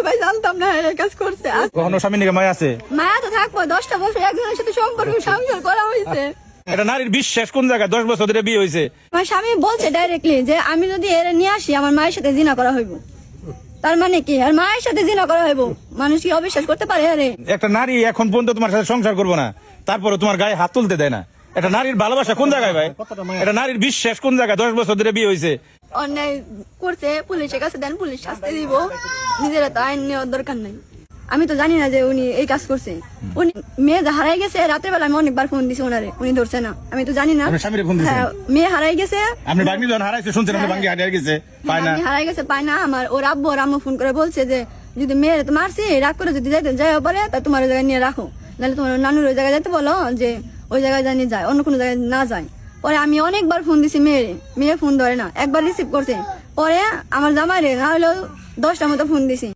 ভাই জানতাম না এই কাজ করছে। কখনো স্বামী নিয়ে মায়া আছে? মায়া তো থাকবো, 10টা বছর একজনের সাথে সম্পর্ক সংসার করা হয়েছে। এটা নারীর বিশ্বাস কোন জায়গায়? 10 বছর ধরে বিয়ে হয়েছে। আমার স্বামী বলছে ডাইরেক্টলি যে আমি যদি এর নিয়ে আসি আমার মায়ের সাথে জিনা করা হইব। তার মানে কি আর মায়ের সাথে জিনা করা হইব? মানুষ কি অবিশ্বাস করতে পারে? আরে একটা নারী এখন পর্যন্ত তোমার সাথে সংসার করবো না, তারপরে তোমার গায়ে হাত তুলতে দেয় না। এটা নারীর ভালোবাসা কোন জায়গায় ভাই? এটা নারীর বিশ্বাস কোন জায়গায়? 10 বছর ধরে বিয়ে হয়েছে। অন্যায় করছে, পুলিশের কাছে দেন, পুলিশ শাস্তি দিব। নিজেরা তো আইন নেওয়ার দরকার নাই। আমি তো জানি না যে উনি এই কাজ করছে। উনি মেয়ে হারাই গেছে, রাতের বেলা আমি অনেকবার ফোন দিছি ওনারে, উনি ধরছে না। আমি তো জানি না। আপনি স্বামীরে ফোন দিছেন? হ্যাঁ, মেয়ে হারাই গেছে। আপনি বাগনি যখন হারাইছে শুনছেন, আপনি বাগনি হারিয়ে গেছে, পায় না। হারাই গেছে, পায় না। আমার ওর আব্বু আর আম্মু ফোন করে বলছে যে যদি মেয়ের তো মারছি, রাগ করে যদি যাইতে যাই পারে তা তোমার ওই জায়গায় নিয়ে রাখো, নাহলে তোমার নানুর ওই জায়গায় যাইতে বলো যে ওই জায়গায় জানি যায়, অন্য কোনো জায়গায় না যায়। পরে আমি অনেকবার ফোন দিছি মেয়ে ফোন ধরে না, একবার রিসিভ করছে। পরে আমার জামাইরে না হলেও 10টার মতো ফোন দিছি।